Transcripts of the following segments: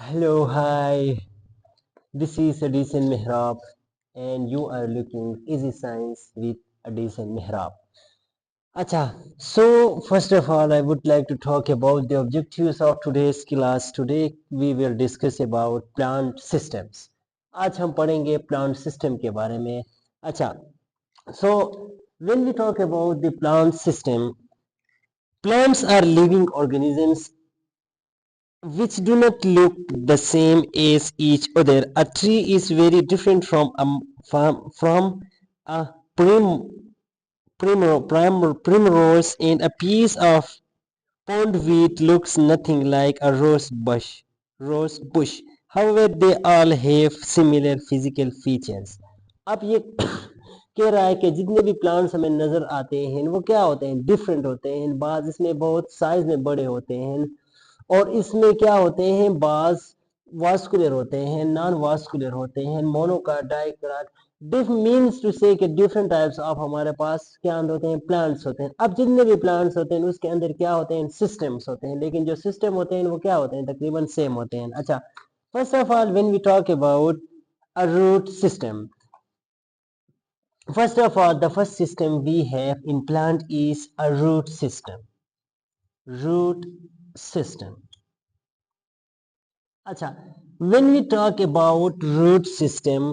Hello, hi. This is Adison Mehrab, and you are looking Easy Science with Adison Mehrab. Acha, so first of all, I would like to talk about the objectives of today's class. Today we will discuss about plant systems. आज हम पढ़ेंगे plant system के बारे में. अच्छा, so when we talk about the plant system, plants are living organisms which do not look the same as each other. A tree is very different from a primrose, and a piece of pondweed looks nothing like a rose bush. However, they all have similar physical features. अब ये कह रहा है कि जितने भी plants हमें नजर आते हैं वो क्या होते हैं, डिफरेंट होते हैं. बाज इसमें बहुत साइज में बड़े होते हैं और इसमें क्या होते हैं, बाज वास्कुलर होते हैं, नॉन वास्कुलर होते हैं, monocot, dicot. This means to say कि डिफरेंट टाइप्स ऑफ हमारे पास क्या होते हैं, प्लांट्स होते हैं. अब जितने भी प्लांट्स होते हैं उसके अंदर क्या होते हैं, सिस्टम्स होते हैं, लेकिन जो सिस्टम होते हैं वो क्या होते हैं, तकरीबन सेम होते हैं. अच्छा, first of all when we talk about a root system, first of all, the first system we have in plant is a root system. Root system. Acha, when we talk about root system,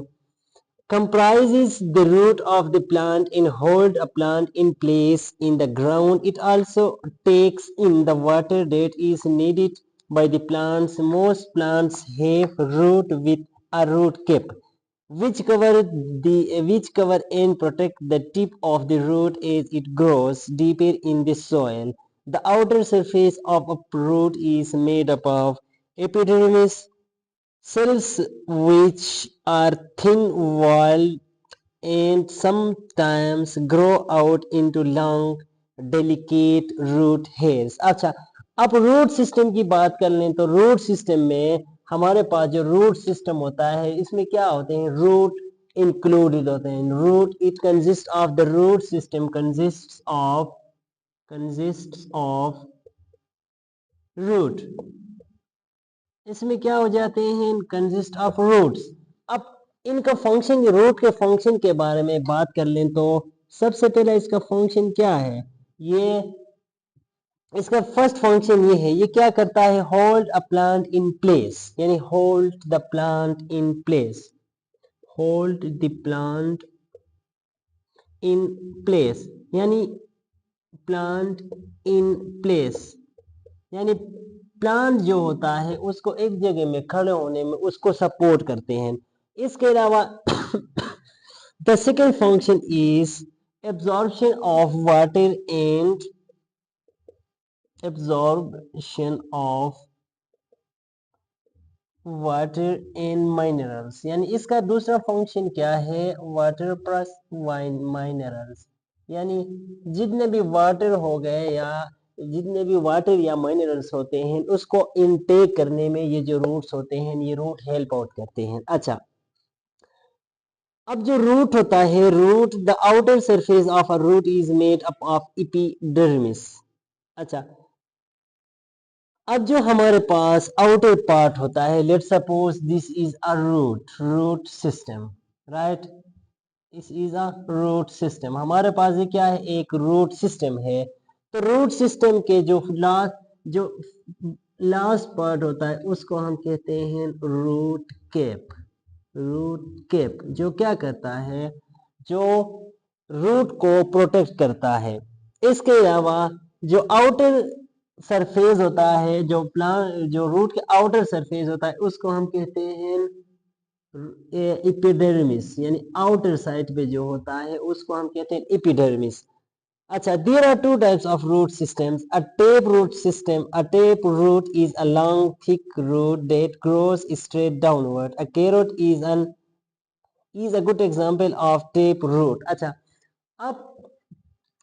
comprises the root of the plant and hold a plant in place in the ground. It also takes in the water that is needed by the plants. Most plants have root with a root cap, which cover and protect the tip of the root as it grows deeper in the soil. The outer surface of a root is made up of epidermis cells which are thin-walled and sometimes grow out into long delicate root hairs. अच्छा, अब root system की बात कर लें तो root system में हमारे पास जो रूट सिस्टम होता है इसमें क्या होते हैं, रूट इंक्लूडेड होते हैं. Root it consist of the root system consist of root. इसमें क्या हो जाते हैं, कंसिस्ट ऑफ रूट्स. अब इनका फंक्शन, रूट के फंक्शन के बारे में बात कर लें तो सबसे पहले इसका फंक्शन क्या है, ये इसका फर्स्ट फंक्शन ये है, ये क्या करता है, hold a plant in place, यानी hold the plant in place, hold the plant in place, यानी प्लांट इन प्लेस, यानी प्लांट जो होता है उसको एक जगह में खड़े होने में उसको सपोर्ट करते हैं. इसके अलावा the second function is absorption of water and absorption of water and minerals, यानी इसका दूसरा फंक्शन क्या है, वाटर प्लस माइनरल्स, यानी जितने भी वाटर हो गए या जितने भी वाटर या मिनरल्स होते हैं उसको इनटेक करने में ये जो रूट्स होते हैं ये रूट हेल्प आउट करते हैं. अच्छा, अब जो रूट होता है, root the outer surface of a root is made up of epidermis. अच्छा, अब जो हमारे पास आउटर पार्ट होता है, let suppose this is a root system, right, this is a root system. हमारे पास ये क्या है, एक रूट सिस्टम है. तो रूट सिस्टम के जो लास्ट पार्ट होता है उसको हम कहते हैं रूट कैप. रूट कैप जो क्या करता है, जो रूट को प्रोटेक्ट करता है. इसके अलावा जो आउटर सरफेस होता है, जो रूट के आउटर सरफेस होता है उसको हम कहते हैं एपिडर्मिस, यानी आउटर साइड पे जो होता है उसको हम कहते हैं एपिडर्मिस. अच्छा, there are two types of root systems. A tape root system. A tape root is a long, thick root that grows straight downward. A carrot is a good example of tape root. अच्छा, अब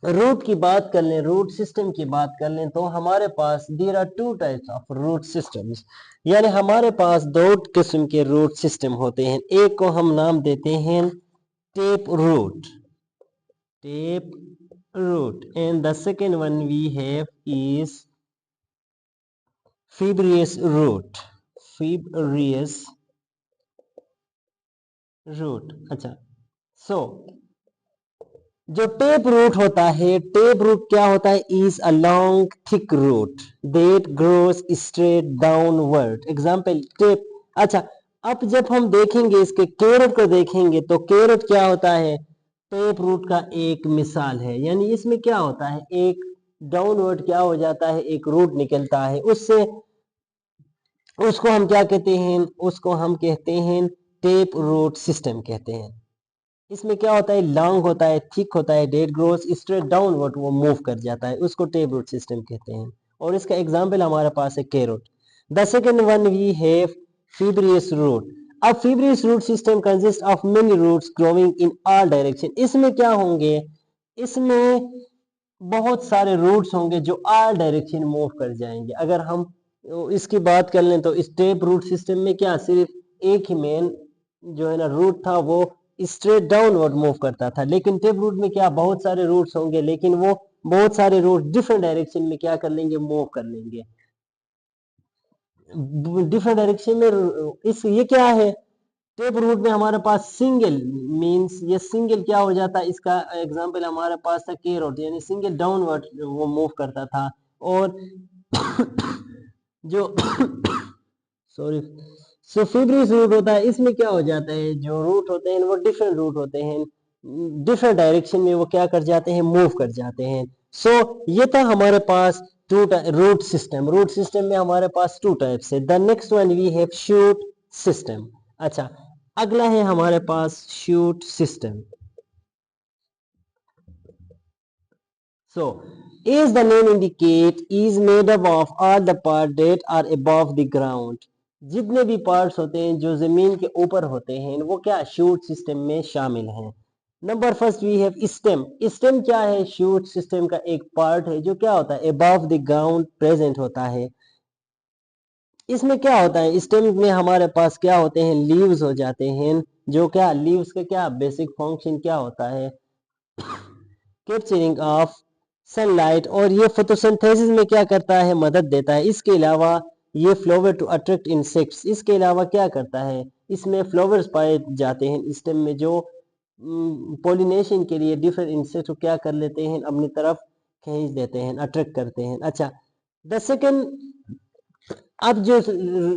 root की बात कर लें, root system की बात कर लें तो हमारे पास there are two types of root systems, यानी हमारे पास दो किस्म के रूट सिस्टम होते हैं. एक को हम नाम देते हैं tap root and the second one we have is fibrous root. fibrous root। अच्छा, सो जो टेप रूट होता है, टेप रूट क्या होता है, is a long thick root that grows straight downward. Example tap. अच्छा, अब जब हम देखेंगे इसके कैरेट को देखेंगे तो कैरेट क्या होता है, टेप रूट का एक मिसाल है। यानी इसमें क्या होता है, एक डाउनवर्ड क्या हो जाता है, एक रूट निकलता है, उससे उसको हम क्या कहते हैं, उसको हम कहते हैं टेप रूट सिस्टम कहते हैं। इसमें क्या होता है, लॉन्ग होता है, थिक होता है, डेट ग्रोस स्ट्रेट डाउनवर्ड, वो मूव कर जाता है, उसको टेप रूट सिस्टम कहते हैं। और इसका एग्जांपल हमारे पास है carrot. The second one we have fibrous root। अब fibrous root system consists of many roots growing in all direction। इसमें क्या होंगे, इसमें बहुत सारे रूट्स होंगे जो ऑल डायरेक्शन मूव कर जाएंगे। अगर हम इसकी बात कर लें तो स्टेप रूट सिस्टम में क्या सिर्फ एक ही मेन जो है ना रूट था, वो स्ट्रेट डाउनवर्ड मूव करता था। लेकिन टेप रूट में क्या बहुत सारे रूट्स होंगे, लेकिन वो बहुत सारे रूट डिफरेंट डायरेक्शन में क्या कर लेंगे, मूव कर लेंगे डिफरेंट डायरेक्शन में। इस ये क्या है, टेप रूट में हमारे पास सिंगल मींस ये सिंगल क्या हो जाता है, इसका एग्जांपल हमारे पास था कैरोट, यानी सिंगल डाउनवर्ड वो मूव करता था। और जो सॉरी सो फिब्रिस रूट होता है, इसमें क्या हो जाता है, जो रूट होते हैं वो डिफरेंट रूट होते हैं, डिफरेंट डायरेक्शन में वो क्या कर जाते हैं, मूव कर जाते हैं। सो ये था हमारे पास two root system. Root system में हमारे पास टू टाइप्स है। The next one we have shoot system. अच्छा, अगला है हमारे पास shoot system. So, as the name indicate, is made up of all the parts that are above the ground। जितने भी पार्ट्स होते हैं जो जमीन के ऊपर होते हैं वो क्या शूट सिस्टम में शामिल हैं। Number first we have stem. Stem क्या है, शूट सिस्टम का एक पार्ट है जो क्या होता है, अबव द ग्राउंड प्रेजेंट होता है। इसमें क्या होता है, स्टेम में हमारे पास क्या होते हैं, लीव्स हो जाते हैं, जो क्या लीव्स का क्या बेसिक फंक्शन क्या होता है, कैप्चरिंग ऑफ सनलाइट, और ये फोटोसिंथेसिस में क्या करता है, मदद देता है। इसके अलावा ये फ्लावर टू अट्रैक्ट इंसेक्ट्स, इसके अलावा क्या करता है, इसमें फ्लावर्स पाए जाते हैं स्टेम में, जो पॉलिनेशन के लिए डिफरेंट इंसेक्ट को क्या कर लेते हैं, अपनी तरफ खींच देते हैं, अट्रैक्ट करते हैं। अच्छा, द सेकंड, अब जो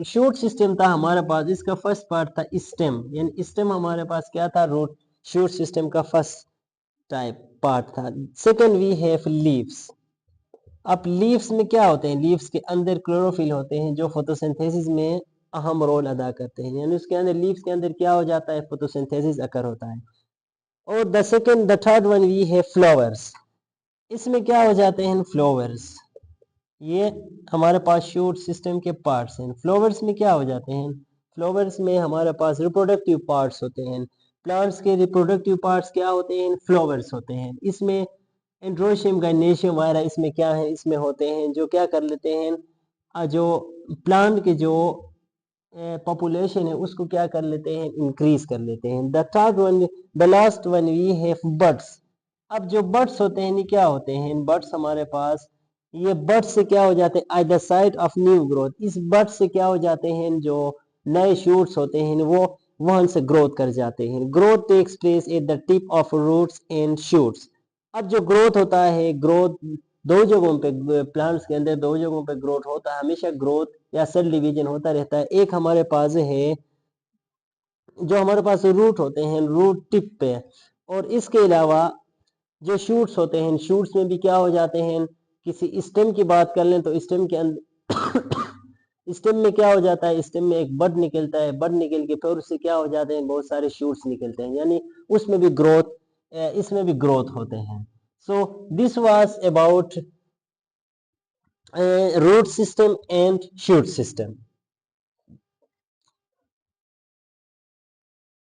शूट सिस्टम था हमारे पास, इसका फर्स्ट पार्ट था स्टेम, यानी स्टेम हमारे पास क्या था, रूट शूट सिस्टम का फर्स्ट टाइप पार्ट था। Second we have leaves. अब लीव्स में क्या होते हैं, लीव्स के अंदर क्लोरोफिल होते हैं जो फोटोसिंथेसिस में अहम रोल अदा करते हैं, यानी उसके अंदर लीव्स के अंदर क्या हो जाता है, फोटोसिंथेसिस अकर होता है। और the third one we have flowers. इसमें क्या हो जाते हैं, फ्लावर्स। ये हमारे पास शूट सिस्टम के पार्ट्स हैं। फ्लावर्स में क्या हो जाते हैं, फ्लावर्स में हमारे पास रिप्रोडक्टिव पार्ट्स होते हैं। प्लांट्स के रिप्रोडक्टिव पार्ट्स क्या होते हैं, फ्लावर्स होते हैं। इसमें एंड्रोशियम गाइनेशियम वगैरह इसमें क्या है, इसमें होते हैं, जो क्या कर लेते हैं, जो प्लांट के जो पॉपुलेशन है उसको क्या कर लेते हैं, इंक्रीज कर लेते हैं। The third one, the last one we have buds. अब जो बर्ड्स होते हैं ये क्या होते हैं, बर्ड्स हमारे पास, ये बर्ड्स से क्या हो जाते हैं, at the site of new growth, इस बर्ड्स से क्या हो जाते हैं, जो नए शूट्स होते हैं वो वहां से ग्रोथ कर जाते हैं। Growth takes place at the tip of roots and shoots. अब जो ग्रोथ होता है, ग्रोथ दो जगहों पे, प्लांट्स के अंदर दो जगहों पे ग्रोथ होता है, हमेशा ग्रोथ या सेल डिवीजन होता रहता है। एक हमारे पास है, जो हमारे पास रूट होते हैं रूट टिप पे, और इसके अलावा जो शूट्स होते हैं, शूट्स में भी क्या हो जाते हैं, किसी स्टेम की बात कर लें तो स्टेम के अंदर स्टेम में क्या हो जाता है, स्टेम में एक बड निकलता है, बड निकल के फिर उससे क्या हो जाते हैं, बहुत सारे शूट्स निकलते हैं, यानी उसमें भी ग्रोथ, इसमें भी ग्रोथ होते हैं। So this was about root system and shoot system.